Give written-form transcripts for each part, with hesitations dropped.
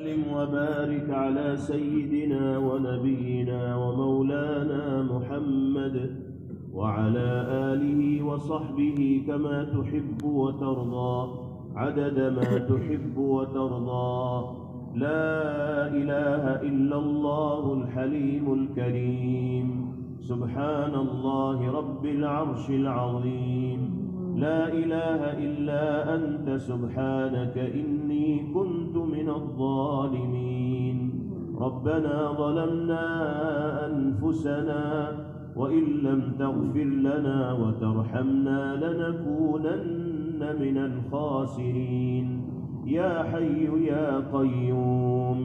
وسلم وبارك على سيدنا ونبينا ومولانا محمد وعلى آله وصحبه كما تحب وترضى عدد ما تحب وترضى. لا إله إلا الله الحليم الكريم سبحان الله رب العرش العظيم. لا إله إلا أنت سبحانك إني كنت من الظالمين. ربنا ظلمنا أنفسنا وإن لم تغفر لنا وترحمنا لنكونن من الخاسرين. يا حي يا قيوم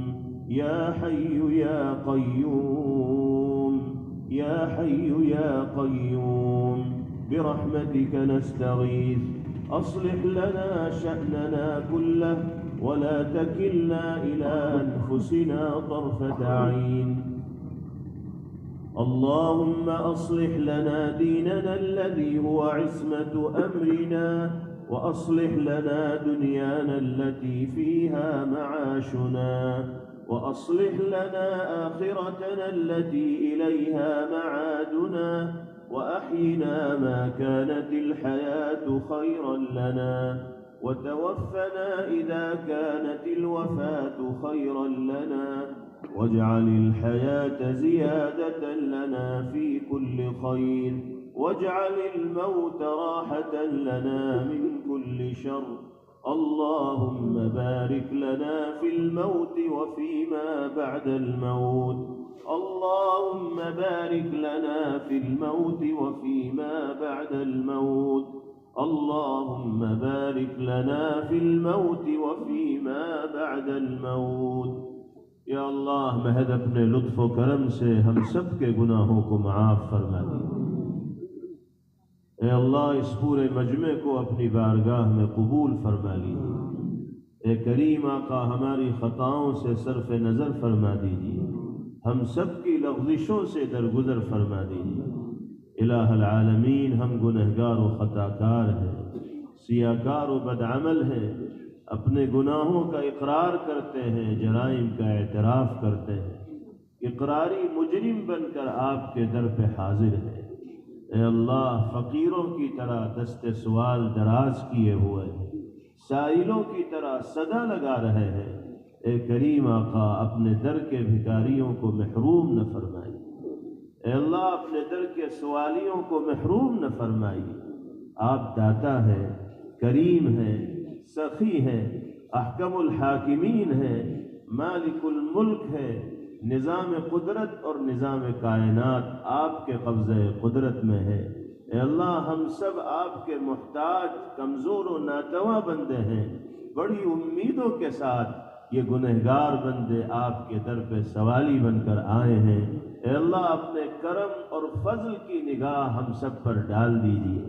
يا حي يا قيوم يا حي يا قيوم برحمتك نستغيث أصلح لنا شأننا كله ولا تكلنا إلى أنفسنا طرفة عين. اللهم أصلح لنا ديننا الذي هو عصمة أمرنا وأصلح لنا دنيانا التي فيها معاشنا وأصلح لنا آخرتنا التي إليها معادنا وأحينا ما كانت الحياة خيرا لنا وتوفنا إذا كانت الوفاة خيرا لنا واجعل الحياة زيادة لنا في كل خير واجعل الموت راحة لنا من كل شر. اللهم بارك لنا في الموت وفيما بعد الموت. اللهم بارك لنا في الموت وفيما بعد الموت. اللهم بارك لنا في الموت وفيما بعد الموت. یا اللہ محض اپنے لطف و کرم سے ہم سب کے گناہوں کو معاف فرما دیجیے. اے اللہ اس پورے مجمع کو اپنی بارگاہ میں قبول فرما لیجیے. اے کریم آقا ہماری خطاؤں سے صرف نظر فرما دیجیے. ہم سب کی لغزشوں سے درگزر فرما دیجیے. الہ العالمین ہم گنہگار و خطاکار ہیں، سیاکار و بدعمل ہیں، اپنے گناہوں کا اقرار کرتے ہیں، جرائم کا اعتراف کرتے ہیں، اقراری مجرم بن کر آپ کے در پہ حاضر ہیں. اے اللہ فقیروں کی طرح دست سوال دراز کیے ہوئے ہیں، سائلوں کی طرح صدا لگا رہے ہیں. اے کریم آقا اپنے در کے بھکاریوں کو محروم نہ فرمائیے. اے اللہ اپنے در کے سوالیوں کو محروم نہ فرمائیے. آپ داتا ہیں، کریم ہیں، سخی ہے، احکم الحاکمین ہے، مالک الملک ہے. نظام قدرت اور نظام کائنات آپ کے قبضہ قدرت میں ہے. اے اللہ ہم سب آپ کے محتاج کمزور و ناتواں بندے ہیں. بڑی امیدوں کے ساتھ یہ گنہگار بندے آپ کے در پہ سوالی بن کر آئے ہیں. اے اللہ اپنے کرم اور فضل کی نگاہ ہم سب پر ڈال دیجیے.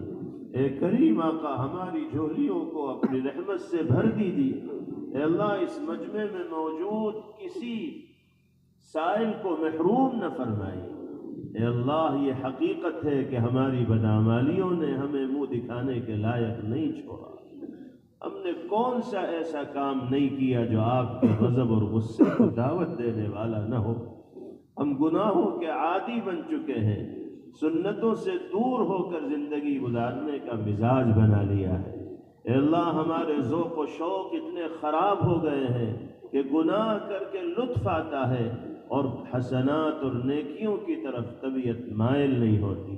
اے کریم آقا ہماری جھولیوں کو اپنی رحمت سے بھر دیجیے. اے اللہ اس مجمع میں موجود کسی سائل کو محروم نہ فرمائیے. اے اللہ یہ حقیقت ہے کہ ہماری بدعمالیوں نے ہمیں منہ دکھانے کے لائق نہیں چھوڑا. ہم نے کون سا ایسا کام نہیں کیا جو آپ کے غضب اور غصے کو دعوت دینے والا نہ ہو. ہم گناہوں کے عادی بن چکے ہیں، سنتوں سے دور ہو کر زندگی گزارنے کا مزاج بنا لیا ہے. اے اللہ ہمارے ذوق و شوق اتنے خراب ہو گئے ہیں کہ گناہ کر کے لطف آتا ہے اور حسنات اور نیکیوں کی طرف طبیعت مائل نہیں ہوتی.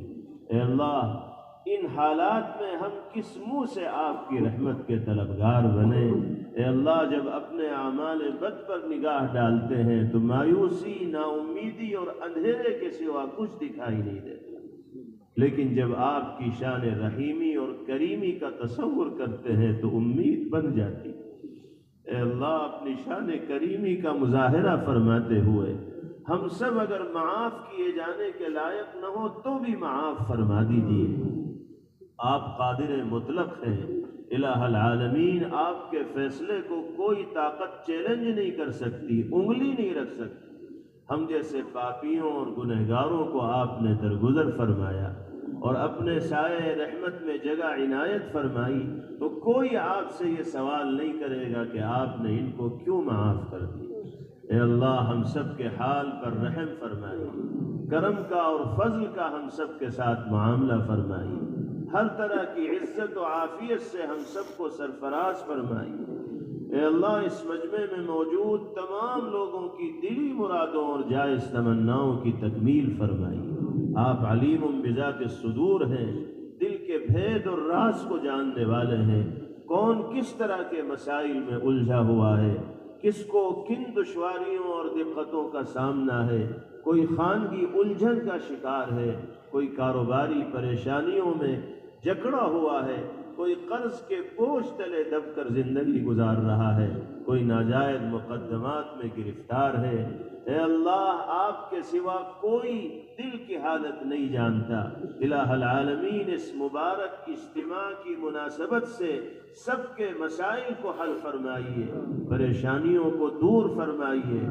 اے اللہ ان حالات میں ہم کس منہ سے آپ کی رحمت کے طلبگار بنیں. اے اللہ جب اپنے اعمال بد پر نگاہ ڈالتے ہیں تو مایوسی، نا امیدی اور اندھیرے کے سوا کچھ دکھائی نہیں دیتا، لیکن جب آپ کی شان رحیمی اور کریمی کا تصور کرتے ہیں تو امید بن جاتی. اے اللہ اپنی شان کریمی کا مظاہرہ فرماتے ہوئے ہم سب اگر معاف کیے جانے کے لائق نہ ہو تو بھی معاف فرما دیجیے. آپ قادر مطلق ہیں، الہ العالمین آپ کے فیصلے کو کوئی طاقت چیلنج نہیں کر سکتی، انگلی نہیں رکھ سکتی. ہم جیسے پاپیوں اور گنہگاروں کو آپ نے درگزر فرمایا اور اپنے سائے رحمت میں جگہ عنایت فرمائی تو کوئی آپ سے یہ سوال نہیں کرے گا کہ آپ نے ان کو کیوں معاف کر دیا. اے اللہ ہم سب کے حال پر رحم فرمائیے، کرم کا اور فضل کا ہم سب کے ساتھ معاملہ فرمائیے، ہر طرح کی عزت و عافیت سے ہم سب کو سرفراز فرمائیے۔ اے اللہ اس مجمع میں موجود تمام لوگوں کی دلی مرادوں اور جائز تمناؤں کی تکمیل فرمائیے۔ آپ علیم بذات الصدور ہیں، دل کے بھید اور راز کو جاننے والے ہیں۔ کون کس طرح کے مسائل میں الجھا ہوا ہے، کس کو کن دشواریوں اور دقتوں کا سامنا ہے، کوئی خانگی الجھن کا شکار ہے، کوئی کاروباری پریشانیوں میں جکڑا ہوا ہے، کوئی قرض کے بوجھ تلے دب کر زندگی گزار رہا ہے، کوئی ناجائز مقدمات میں گرفتار ہے۔ اے اللہ آپ کے سوا کوئی دل کی حالت نہیں جانتا۔ الہ العالمین اس مبارک اجتماع کی مناسبت سے سب کے مسائل کو حل فرمائیے، پریشانیوں کو دور فرمائیے،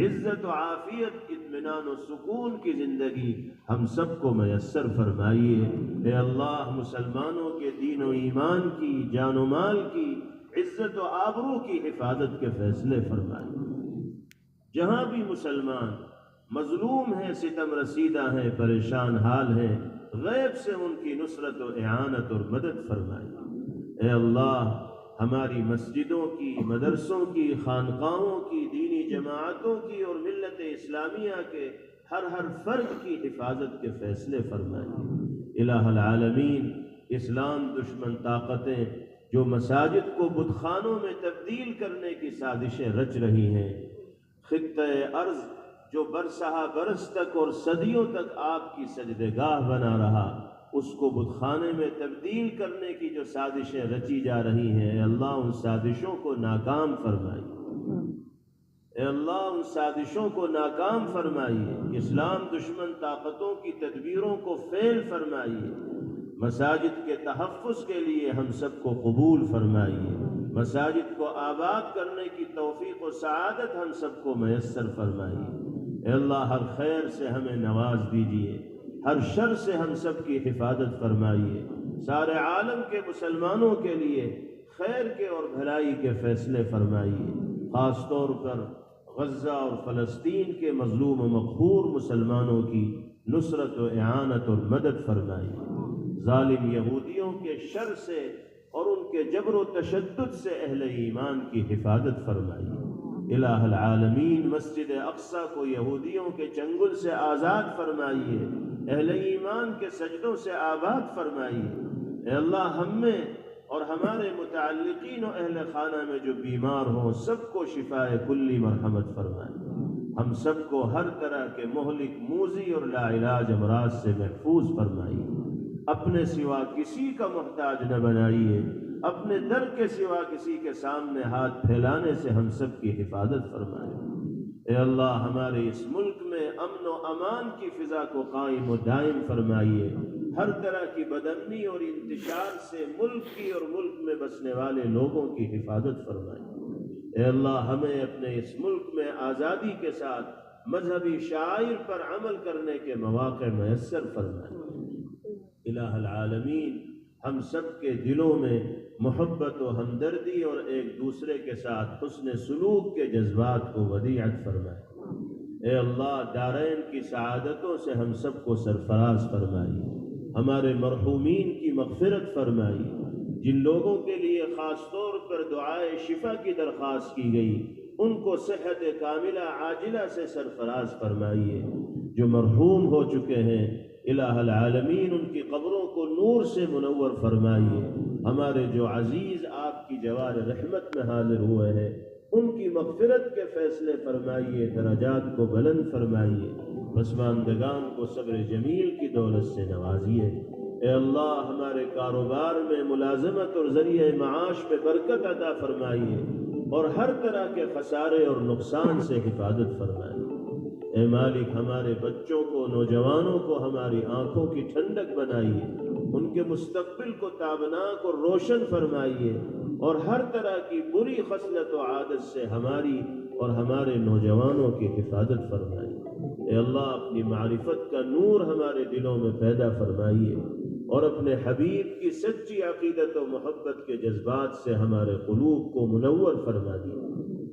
عزت و عافیت، اطمینان و سکون کی زندگی ہم سب کو میسر فرمائیے۔ اے اللہ مسلمانوں کے دین و ایمان کی، جان و مال کی، عزت و آبرو کی حفاظت کے فیصلے فرمائیے۔ جہاں بھی مسلمان مظلوم ہیں، ستم رسیدہ ہیں، پریشان حال ہیں، غیب سے ان کی نصرت و اعانت اور مدد فرمائیے۔ اے اللہ ہماری مسجدوں کی، مدرسوں کی، خانقاہوں کی، دینی جماعتوں کی اور ملت اسلامیہ کے ہر فرد کی حفاظت کے فیصلے فرمائیے۔ الہ العالمین اسلام دشمن طاقتیں جو مساجد کو بت خانوں میں تبدیل کرنے کی سازشیں رچ رہی ہیں، خطہ ارض جو برسہ برس تک اور صدیوں تک آپ کی سجدگاہ بنا رہا، اس کو بت خانے میں تبدیل کرنے کی جو سازشیں رچی جا رہی ہیں، اے اللہ ان سازشوں کو ناکام فرمائیے۔ اے اللہ ان سازشوں کو ناکام فرمائیے، اسلام دشمن طاقتوں کی تدبیروں کو فیل فرمائیے، مساجد کے تحفظ کے لیے ہم سب کو قبول فرمائیے، مساجد کو آباد کرنے کی توفیق و سعادت ہم سب کو میسر فرمائیے۔ اے اللہ ہر خیر سے ہمیں نواز دیجیے، ہر شر سے ہم سب کی حفاظت فرمائیے، سارے عالم کے مسلمانوں کے لیے خیر کے اور بھلائی کے فیصلے فرمائیے، خاص طور پر غزہ اور فلسطین کے مظلوم و مقہور مسلمانوں کی نصرت و اعانت اور مدد فرمائیے، ظالم یہودیوں کے شر سے اور ان کے جبر و تشدد سے اہل ایمان کی حفاظت فرمائیے۔ الہ العالمین مسجد اقصی کو یہودیوں کے چنگل سے آزاد فرمائیے، اہل ایمان کے سجدوں سے آباد فرمائیے۔ اے اللہ ہم میں اور ہمارے متعلقین و اہل خانہ میں جو بیمار ہوں سب کو شفاء کلی مرحمت فرمائیے، ہم سب کو ہر طرح کے مہلک موذی اور لا علاج امراض سے محفوظ فرمائیے، اپنے سوا کسی کا محتاج نہ بنائیے، اپنے در کے سوا کسی کے سامنے ہاتھ پھیلانے سے ہم سب کی حفاظت فرمائے۔ اے اللہ ہمارے اس ملک میں امن و امان کی فضا کو قائم و دائم فرمائیے، ہر طرح کی بدامنی اور انتشار سے ملک کی اور ملک میں بسنے والے لوگوں کی حفاظت فرمائیے۔ اے اللہ ہمیں اپنے اس ملک میں آزادی کے ساتھ مذہبی شعائر پر عمل کرنے کے مواقع میسر فرمائیے۔ الہ العالمین ہم سب کے دلوں میں محبت و ہمدردی اور ایک دوسرے کے ساتھ حسن سلوک کے جذبات کو ودیعت فرمائے۔ اے اللہ دارین کی سعادتوں سے ہم سب کو سرفراز فرمائیے، ہمارے مرحومین کی مغفرت فرمائیے، جن لوگوں کے لیے خاص طور پر دعائے شفا کی درخواست کی گئی ان کو صحت کاملہ عاجلہ سے سرفراز فرمائیے، جو مرحوم ہو چکے ہیں الہ العالمین ان کی قبروں کو نور سے منور فرمائیے، ہمارے جو عزیز آپ کی جوار رحمت میں حاضر ہوئے ہیں ان کی مغفرت کے فیصلے فرمائیے، درجات کو بلند فرمائیے، پسماندگان کو صبر جمیل کی دولت سے نوازیے۔ اے اللہ ہمارے کاروبار میں ملازمت اور ذریعہ معاش میں برکت عطا فرمائیے اور ہر طرح کے خسارے اور نقصان سے حفاظت فرمائیے۔ اے مالک ہمارے بچوں کو، نوجوانوں کو ہماری آنکھوں کی ٹھنڈک بنائیے، ان کے مستقبل کو تابناک اور روشن فرمائیے اور ہر طرح کی بری خصلت و عادت سے ہماری اور ہمارے نوجوانوں کی حفاظت فرمائیے۔ اے اللہ اپنی معرفت کا نور ہمارے دلوں میں پیدا فرمائیے اور اپنے حبیب کی سچی عقیدت و محبت کے جذبات سے ہمارے قلوب کو منور فرما دیے۔